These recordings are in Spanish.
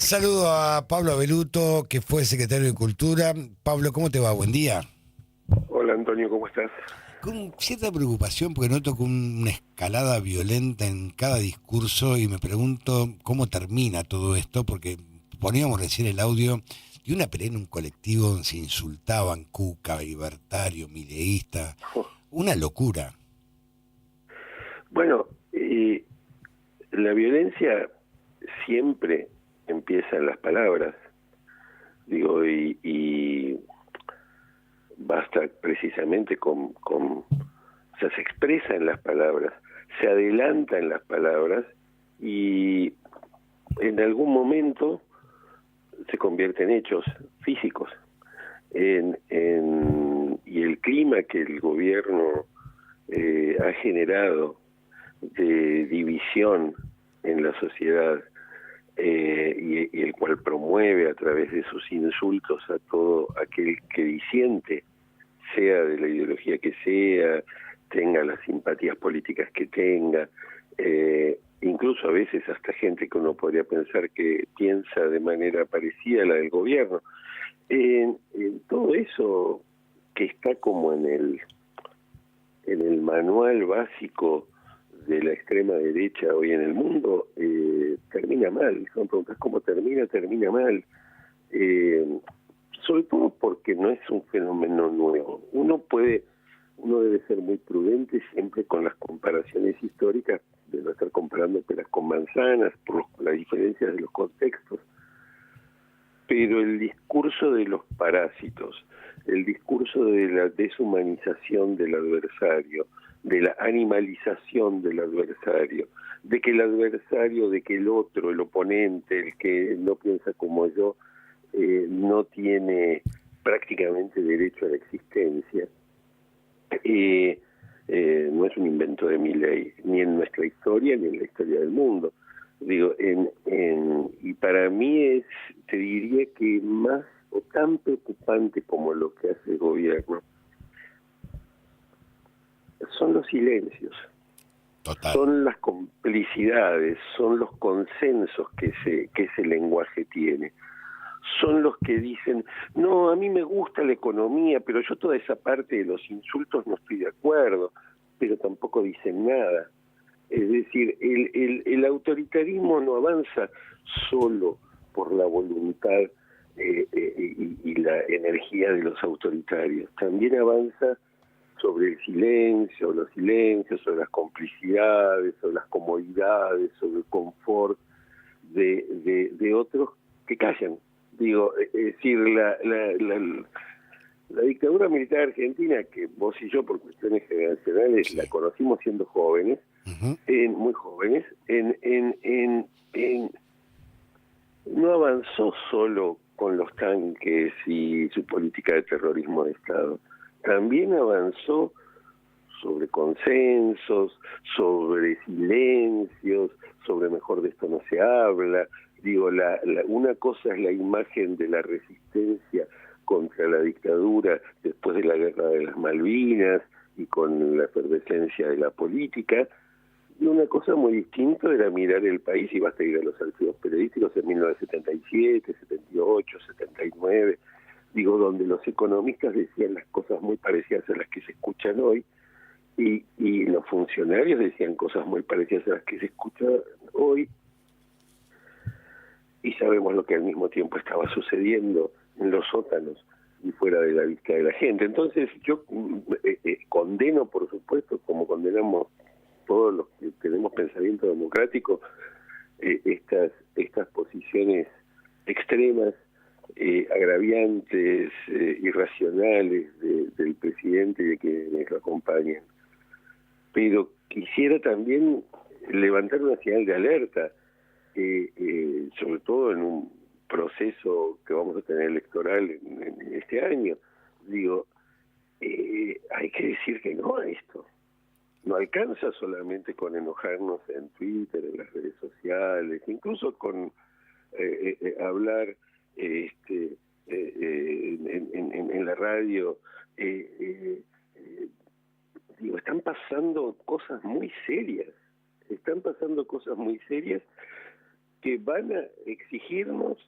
Saludo a Pablo Abeluto, que fue secretario de Cultura. Pablo, ¿cómo te va? Buen día. Hola Antonio, ¿cómo estás? Con cierta preocupación porque noto como una escalada violenta en cada discurso y me pregunto cómo termina todo esto, porque poníamos recién el audio de una pelea en un colectivo donde se insultaban Cuca, libertario, mileísta. Una locura. Bueno, la violencia siempre empieza en las palabras, digo, y basta precisamente o sea, se expresa en las palabras, se adelanta en las palabras y en algún momento se convierte en hechos físicos. Y el clima que el gobierno ha generado de división en la sociedad, y el cual promueve a través de sus insultos a todo aquel que disiente, sea de la ideología que sea, tenga las simpatías políticas que tenga, incluso a veces hasta gente que uno podría pensar que piensa de manera parecida a la del gobierno. En todo eso que está como en el manual básico de la extrema derecha hoy en el mundo, termina mal. Son preguntas cómo termina mal. Sobre todo porque no es un fenómeno nuevo. Uno debe ser muy prudente siempre con las comparaciones históricas, de no estar comparando peras con manzanas, por las diferencias de los contextos. Pero el discurso de los parásitos, el discurso de la deshumanización del adversario, de la animalización del adversario, de que el adversario, de que el otro, el oponente, el que no piensa como yo, no tiene prácticamente derecho a la existencia, no es un invento de Milei, ni en nuestra historia ni en la historia del mundo. Digo, y para mí te diría que más o tan preocupante como lo que hace el gobierno son los silencios, Total. son las complicidades, son los consensos que ese lenguaje tiene. Son los que dicen, no, a mí me gusta la economía, pero yo toda esa parte de los insultos no estoy de acuerdo, pero tampoco dicen nada. Es decir, el autoritarismo no avanza solo por la voluntad y la energía de los autoritarios, también avanza sobre el silencio, los silencios, sobre las complicidades, sobre las comodidades, sobre el confort de otros que callan. Digo, es decir, la dictadura militar argentina, que vos y yo por cuestiones generacionales Sí. la conocimos siendo jóvenes, Ujú. muy jóvenes, no avanzó solo con los tanques y su política de terrorismo de Estado, también avanzó sobre consensos, sobre silencios, sobre mejor de esto no se habla. Digo, una cosa es la imagen de la resistencia contra la dictadura después de la guerra de las Malvinas y con la efervescencia de la política, y una cosa muy distinta era mirar el país, y basta ir a los archivos periodísticos en 1977, 78, 79, digo, donde los economistas decían las cosas muy parecidas a las que se escuchan hoy, y los funcionarios decían cosas muy parecidas a las que se escuchan hoy, y sabemos lo que al mismo tiempo estaba sucediendo en los sótanos y fuera de la vista de la gente. Entonces yo condeno, por supuesto, como condenamos todos los que tenemos pensamiento democrático, estas posiciones extremas, agraviantes, irracionales del presidente y de quienes lo acompañan. Pero quisiera también levantar una señal de alerta, sobre todo en un proceso que vamos a tener electoral en este año. Digo, hay que decir que no a esto. No alcanza solamente con enojarnos en Twitter, en las redes sociales, incluso con hablar en la radio. Digo, están pasando cosas muy serias. Están pasando cosas muy serias que van a exigirnos,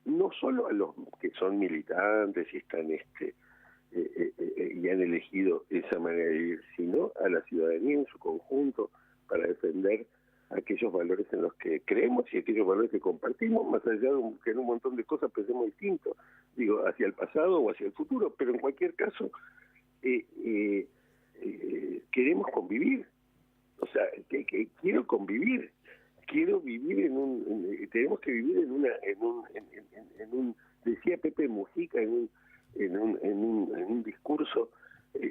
no solo a los que son militantes y están y han elegido esa manera de vivir, sino a la ciudadanía en su conjunto, para defender aquellos valores en los que creemos y aquellos valores que compartimos, más allá de que en un montón de cosas pensemos distinto, digo, hacia el pasado o hacia el futuro, pero en cualquier caso queremos convivir. O sea, que quiero convivir, quiero vivir tenemos que vivir en un decía Pepe Mujica en un discurso,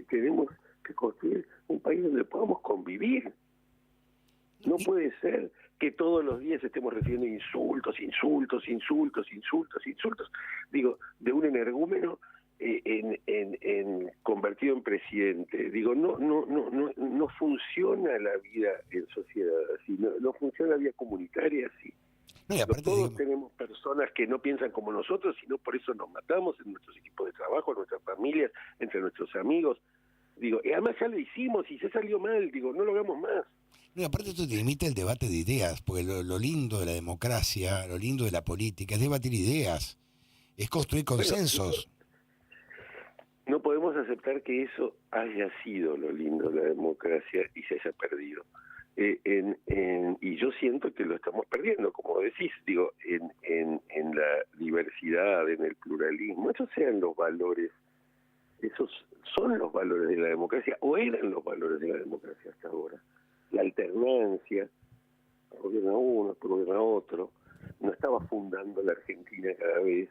tenemos que construir un país donde podamos convivir. No puede ser que todos los días estemos recibiendo insultos, digo, de un energúmeno convertido en presidente. Digo, no funciona la vida en sociedad así, no funciona la vida comunitaria así. No, y aparte, todos tenemos personas que no piensan como nosotros, sino por eso nos matamos en nuestros equipos de trabajo, en nuestras familias, entre nuestros amigos. Digo, y además ya lo hicimos y se salió mal, digo, no lo hagamos más. No, y aparte esto te limita el debate de ideas, porque lo lindo de la democracia, lo lindo de la política es debatir ideas, es construir consensos. Bueno, no podemos aceptar que eso haya sido lo lindo de la democracia y se haya perdido. Y yo siento que lo estamos perdiendo, como decís, digo, en la diversidad, en el pluralismo. Esos sean los valores, esos son los valores de la democracia, o eran los valores de la democracia hasta ahora. La alternancia, gobierna uno, gobierna otro, no estaba fundando la Argentina cada vez.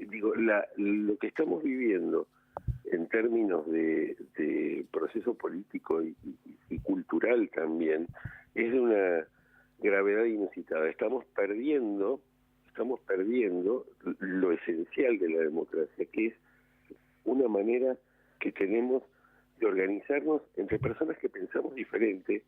Digo, lo que estamos viviendo en términos de proceso político y cultural también es de una gravedad inusitada. Estamos perdiendo lo esencial de la democracia, que es una manera que tenemos de organizarnos entre personas que pensamos diferente,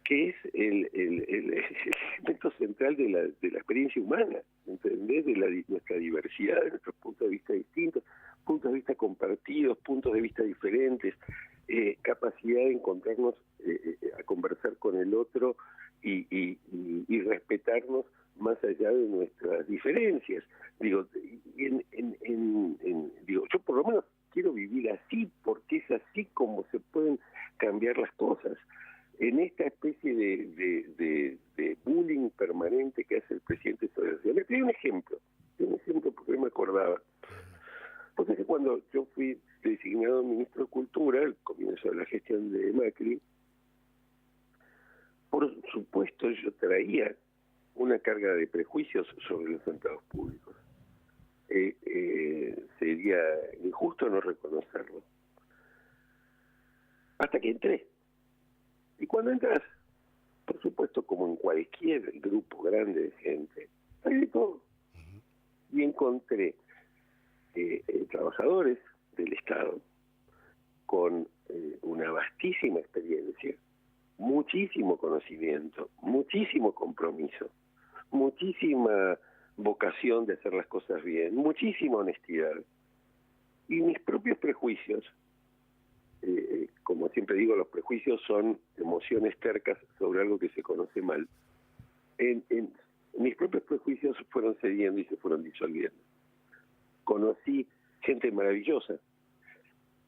que es el elemento central de la experiencia humana, ¿entendés? De nuestra diversidad, de nuestros puntos de vista distintos, puntos de vista compartidos, puntos de vista diferentes, capacidad de encontrarnos a conversar con el otro y respetarnos más allá de nuestras diferencias. Digo, digo, yo por lo menos quiero vivir así, porque es así como se pueden cambiar las cosas. En esta especie de bullying permanente que hace el presidente sobre la ciudad. Le doy un ejemplo porque no me acordaba. Porque es que cuando yo fui designado ministro de Cultura, al comienzo de la gestión de Macri, por supuesto yo traía una carga de prejuicios sobre los empleados públicos. Sería injusto no reconocerlo. Hasta que entré. Y cuando entras, por supuesto, como en cualquier grupo grande de gente, hay de todo. Y encontré trabajadores del Estado con una vastísima experiencia, muchísimo conocimiento, muchísimo compromiso, muchísima vocación de hacer las cosas bien, muchísima honestidad. Y mis propios prejuicios, como siempre digo, los prejuicios son emociones tercas sobre algo que se conoce mal. Mis propios prejuicios fueron cediendo y se fueron disolviendo. Conocí gente maravillosa.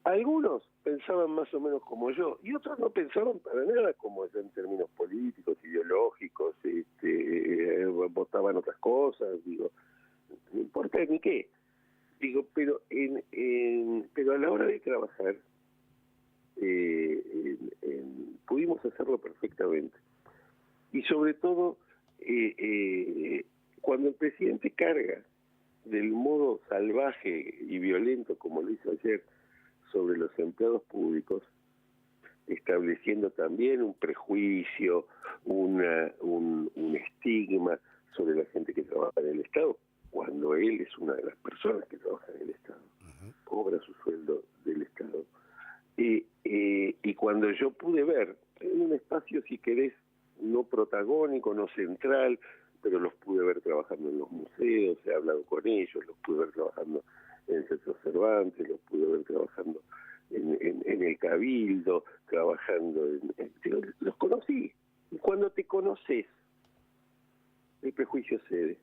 Algunos pensaban más o menos como yo, y otros no pensaban para nada como yo en términos políticos, ideológicos, votaban otras cosas, digo, no importa ni qué. Digo, pero pero a la hora de trabajar, pudimos hacerlo perfectamente. Y sobre todo, cuando el presidente carga del modo salvaje y violento, como lo hizo ayer, sobre los empleados públicos, estableciendo también un prejuicio, un estigma sobre la gente que trabaja en el Estado, cuando él es una de las personas que trabaja en el Estado, cobra su sueldo del Estado. Y cuando yo pude ver, en un espacio, si querés, no protagónico, no central, pero los pude ver trabajando en los museos, he hablado con ellos, los pude ver trabajando en el Centro Cervantes, los pude ver trabajando en el Cabildo, trabajando los conocí, Y cuando te conoces, el prejuicio cede.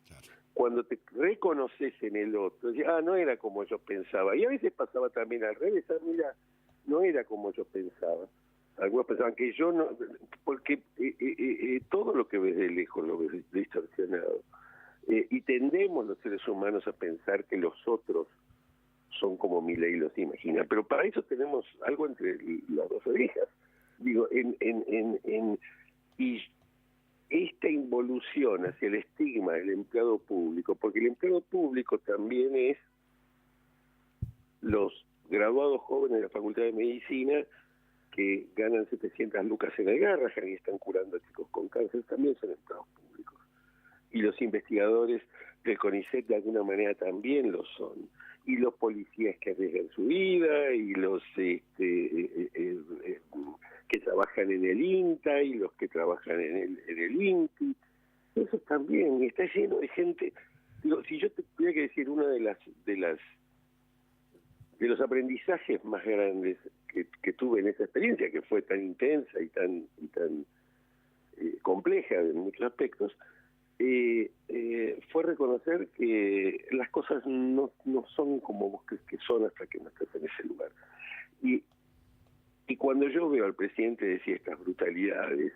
Claro. Cuando te reconoces en el otro, no era como yo pensaba. Y a veces pasaba también al revés, mira, no era como yo pensaba. Algunos pensaban que yo no, porque todo lo que ves de lejos lo ves distorsionado. Y tendemos los seres humanos a pensar que los otros son como Milei los imagina, pero para eso tenemos algo entre las dos orejas. Digo, y esta involución hacia el estigma del empleado público, porque el empleado público también es los graduados jóvenes de la Facultad de Medicina que ganan 700 lucas en el Garrahan y están curando a chicos con cáncer, también son empleados públicos. Y los investigadores del CONICET de alguna manera también lo son. Y los policías que arriesgan su vida, y los que trabajan en el INTA, y los que trabajan en el INTI, eso también, está lleno de gente. Digo, si yo te tuviera que decir una de los aprendizajes más grandes que tuve en esa experiencia, que fue tan intensa y tan compleja en muchos aspectos, fue reconocer que las cosas no son como vos crees que son hasta que no estás en ese lugar. Y cuando yo veo al presidente decir estas brutalidades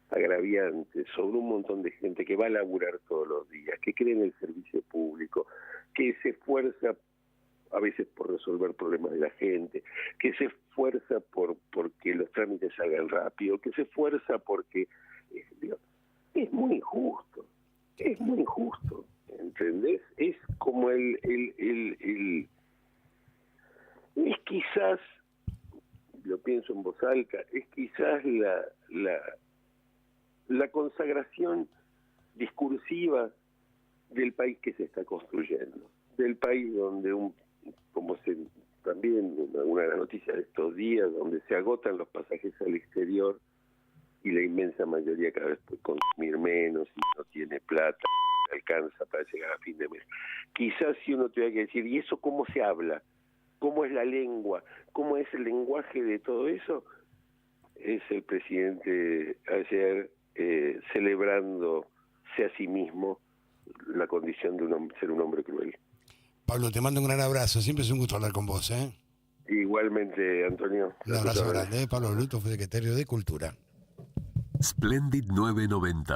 agraviantes sobre un montón de gente que va a laburar todos los días, que cree en el servicio público, que se esfuerza a veces por resolver problemas de la gente, que se esfuerza porque los trámites salgan rápido, que se esfuerza porque es muy injusto. Es muy injusto, ¿entendés? Es como es quizás, lo pienso en voz alta, es quizás la consagración discursiva del país que se está construyendo, del país donde también en alguna de las noticias de estos días, donde se agotan los pasajes al exterior y la inmensa mayoría cada vez puede consumir menos y no tiene plata, no alcanza para llegar a fin de mes. Quizás si uno tuviera que decir, ¿y eso cómo se habla? ¿Cómo es la lengua? ¿Cómo es el lenguaje de todo eso? Es el presidente ayer celebrándose a sí mismo la condición de ser un hombre cruel. Pablo, te mando un gran abrazo, siempre es un gusto hablar con vos, ¿eh? Igualmente, Antonio. Un abrazo grande, Pablo Bruto, fue secretario de Cultura. Splendid 990.